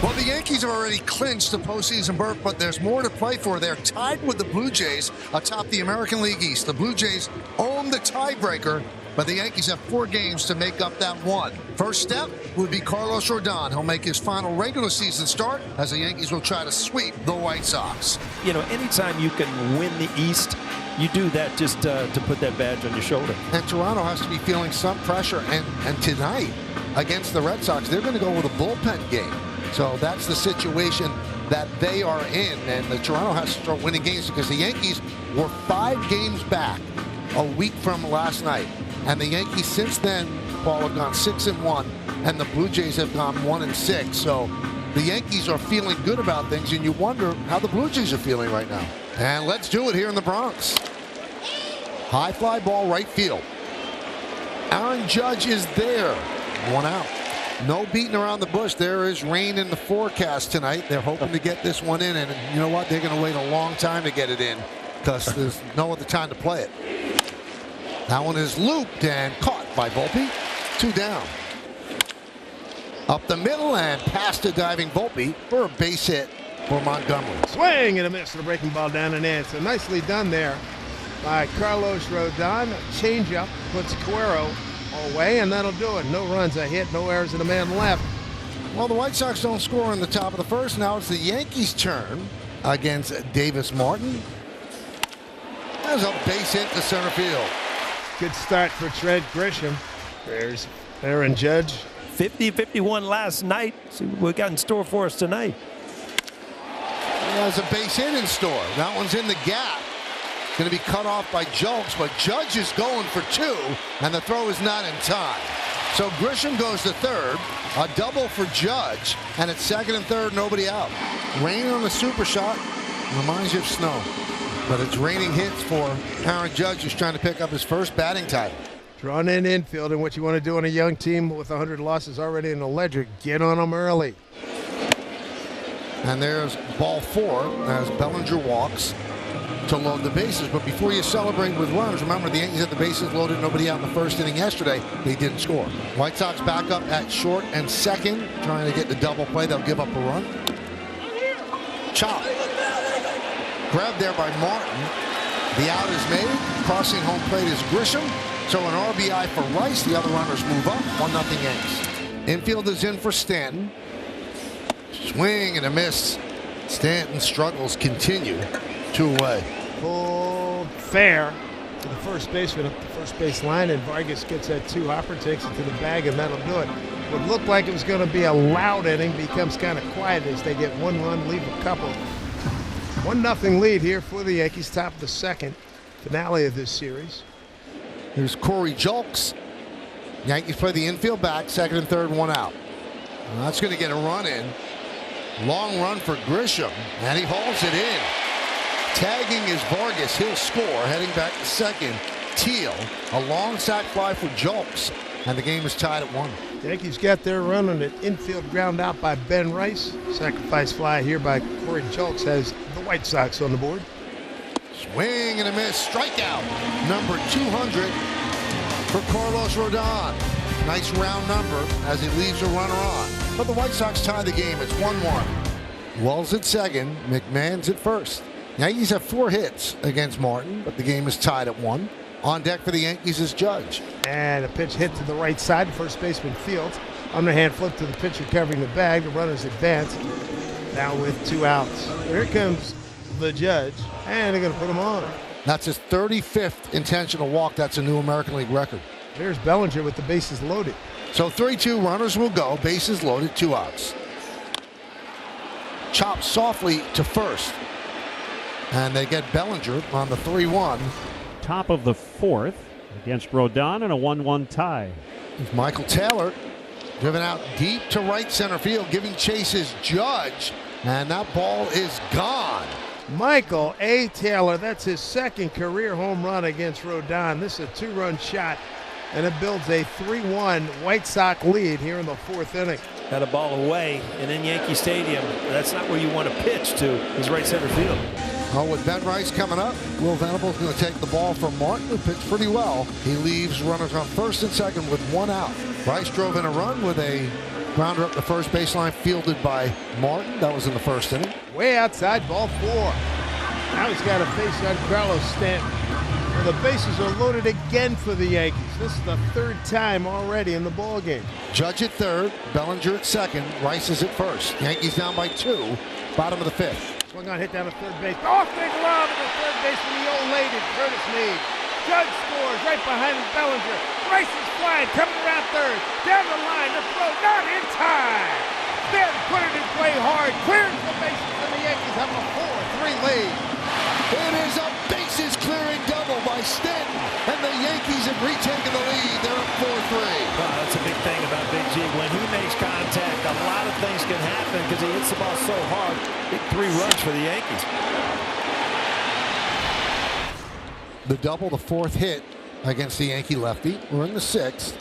Well, the Yankees have already clinched the postseason berth, but there's more to play for. They're tied with the Blue Jays atop the American League East. The Blue Jays own the tiebreaker, but the Yankees have 4 games to make up that one. First step would be Carlos Rodon. He'll make his final regular season start as the Yankees will try to sweep the White Sox. You know, anytime you can win the East, you do that just to put that badge on your shoulder. And Toronto has to be feeling some pressure. And tonight, against the Red Sox, they're going to go with a bullpen game. So that's the situation that they are in. And the Toronto has to start winning games because the Yankees were 5 games back a week from last night. And the Yankees since then, Paul, have gone 6-1, and the Blue Jays have gone 1-6. So the Yankees are feeling good about things, and you wonder how the Blue Jays are feeling right now. And let's do it here in the Bronx. High fly ball right field. Aaron Judge is there. 1 out. No beating around the bush. There is rain in the forecast tonight. They're hoping to get this one in, and you know what? They're going to wait a long time to get it in because there's no other time to play it. That one is looped and caught by Volpe. 2 down. Up the middle and past the diving Volpe for a base hit for Montgomery. Swing and a miss to the breaking ball down and in. So nicely done there by Carlos Rodon. Changeup puts Cuero away, and that'll do it. No runs, a hit, no errors, and a man left. Well, the White Sox don't score in the top of the first. Now it's the Yankees' turn against Davis Martin. There's a base hit to center field. Good start for Trent Grisham. There's Aaron Judge. 50-51 last night. See what we got in store for us tonight. There's a base hit in store. That one's in the gap. Going to be cut off by Jokes, but Judge is going for 2, and the throw is not in time. So Grisham goes to third, a double for Judge, and at second and third, nobody out. Rain on the super shot reminds you of snow, but it's raining hits for Aaron Judge, who's trying to pick up his first batting title. Drawn in infield, and what you want to do on a young team with 100 losses already in the ledger, get on them early. And there's ball 4 as Bellinger walks to load the bases. But before you celebrate with runs, remember the Yankees had the bases loaded, nobody out in the first inning yesterday. They didn't score. White Sox back up at short and second, trying to get the double play. They'll give up a run. Chop. Grabbed there by Martin. The out is made. Crossing home plate is Grisham. So an RBI for Rice. The other runners move up. 1-0 Yanks. Infield is in for Stanton. Swing and a miss. Stanton's struggles continue. 2 away. Pulled fair to the first baseman up the first base line, and Vargas gets that 2-hopper, takes it to the bag, and that'll do it. What looked like it was going to be a loud inning becomes kind of quiet as they get 1 run, leave a couple. 1-0 lead here for the Yankees, top of the second. Finale of this series. Here's Corey Julks. Yankees play the infield back, second and third, 1 out. Well, that's going to get a run in. Long run for Grisham, and he hauls it in. Tagging is Vargas. He'll score. Heading back to second, Teal. A long sac fly for Julks, and the game is tied at 1. The Yankees got their run on an infield ground out by Ben Rice. Sacrifice fly here by Corey Julks has the White Sox on the board. Swing and a miss. Strikeout. Number 200 for Carlos Rodon. Nice round number as he leaves a runner on. But the White Sox tie the game. It's 1-1. Wells at second. McMahon's at first. Yankees have 4 hits against Martin, but the game is tied at 1. On deck for the Yankees is Judge. And a pitch hit to the right side. First baseman Fields. Underhand flip to the pitcher covering the bag. The runners advance. Now with 2 outs. Here comes the Judge, and they're going to put him on. That's his 35th intentional walk. That's a new American League record. There's Bellinger with the bases loaded. So 3-2, runners will go. Bases loaded, 2 outs. Chopped softly to first. And they get Bellinger on the 3-1. Top of the 4th against Rodon and a 1-1 tie. It's Michael Taylor driven out deep to right center field, giving chase is Judge, and that ball is gone. Michael A. Taylor, that's his 2nd career home run against Rodon. This is a 2-run shot, and it builds a 3-1 White Sox lead here in the 4th inning. Got a ball away, and in Yankee Stadium, that's not where you want to pitch to, is right center field. Oh, with Ben Rice coming up, Will Venable's going to take the ball from Martin, who pitched pretty well. He leaves runners on first and second with 1 out. Rice drove in a run with a Grounder up the first baseline, fielded by Martin. That was in the first inning. Way outside, ball 4. Now he's got a face on Carlos Stanton. And the bases are loaded again for the Yankees. This is the 3rd time already in the ballgame. Judge at third, Bellinger at second, Rice is at first. Yankees down by 2, bottom of the 5th. Swung on, hit down to third base. Off big glove to the third baseman, the old lady, Curtis Meade. Judge scores right behind him, Bellinger. Rice is flying, coming around third. Down the line, the throw, not in time. Then put it in play hard, clears the bases, and the Yankees have a 4-3 lead. It is a bases clearing double by Stanton, and the Yankees have retaken the lead. They're up 4-3. Well, that's a big thing about Big G. When he makes contact, a lot of things can happen because he hits the ball so hard. Big 3 runs for the Yankees. The double, the 4th hit against the Yankee lefty. We're in the 6th.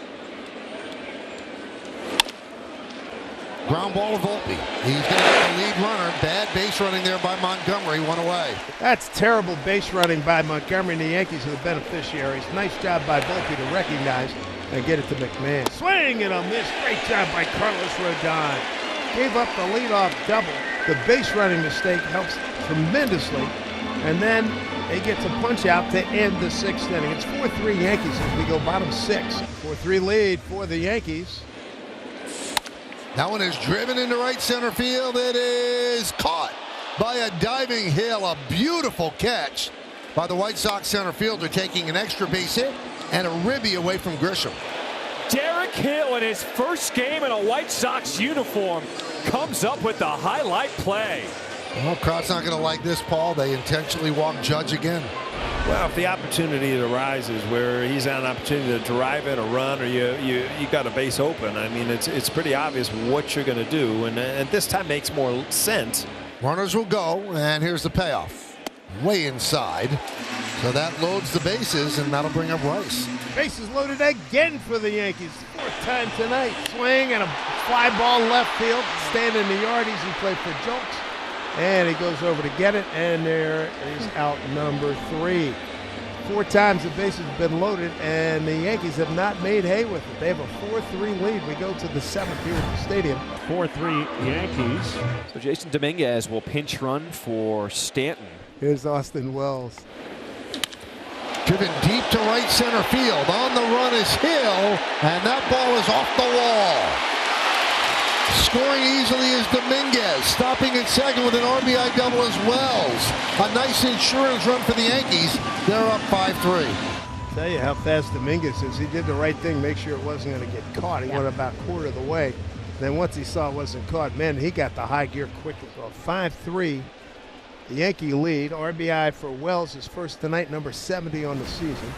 Ground ball to Volpe. He's going to get the lead runner. Bad base running there by Montgomery. 1 away. That's terrible base running by Montgomery, and the Yankees are the beneficiaries. Nice job by Volpe to recognize and get it to McMahon. Swing and a miss. Great job by Carlos Rodon. Gave up the leadoff double. The base running mistake helps tremendously. And then he gets a punch out to end the 6th inning. It's 4-3 Yankees as we go bottom 6. 4-3 lead for the Yankees. That one is driven into right center field. It is caught by a diving Hill. A beautiful catch by the White Sox center fielder, taking an extra base hit and a ribby away from Grisham. Derek Hill in his first game in a White Sox uniform comes up with the highlight play. Well, crowd's not going to like this, Paul. They intentionally walk Judge again. Well, if the opportunity arises where he's had an opportunity to drive it, a run, or you got a base open, I mean, it's pretty obvious what you're going to do, and this time makes more sense. Runners will go, and here's the payoff. Way inside. So that loads the bases, and that'll bring up Rice. Bases loaded again for the Yankees. 4th time tonight. Swing and a fly ball left field. Stand in the yard. Easy play for Jolks. And he goes over to get it, and there is out number 3. 4 times the bases have been loaded, and the Yankees have not made hay with it. They have a 4-3 lead. We go to the 7th here at the stadium. 4-3 Yankees. So Jason Dominguez will pinch run for Stanton. Here's Austin Wells. Driven deep to right center field. On the run is Hill, and that ball is off the wall. Scoring easily is Dominguez, stopping at second with an RBI double as Wells. A nice insurance run for the Yankees. They're up 5-3. Tell you how fast Dominguez is. He did the right thing, make sure it wasn't going to get caught. He went about quarter of the way. Then once he saw it wasn't caught, man, he got the high gear quickly. Well, 5-3, the Yankee lead. RBI for Wells, his first tonight, number 70 on the season.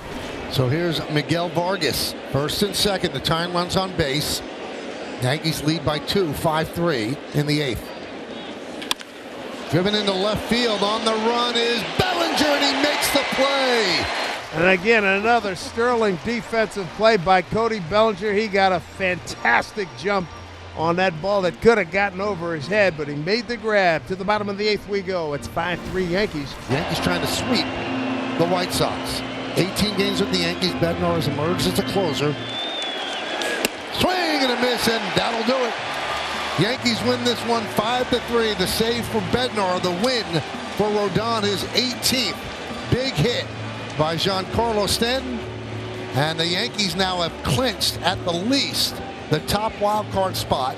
So here's Miguel Vargas, first and second. The time runs on base. Yankees lead by 2, 5-3 in the 8th. Driven into left field. On the run is Bellinger, and he makes the play. And again, another sterling defensive play by Cody Bellinger. He got a fantastic jump on that ball that could have gotten over his head, but he made the grab. To the bottom of the 8th we go. It's 5-3 Yankees. Yankees trying to sweep the White Sox. 18 games with the Yankees. Bednar has emerged as a closer. Swing and a miss, and that'll do it. Yankees win this one 5-3. The save for Bednar, the win for Rodon, his 18th big hit by Giancarlo Stanton. And the Yankees now have clinched at the least the top wild card spot.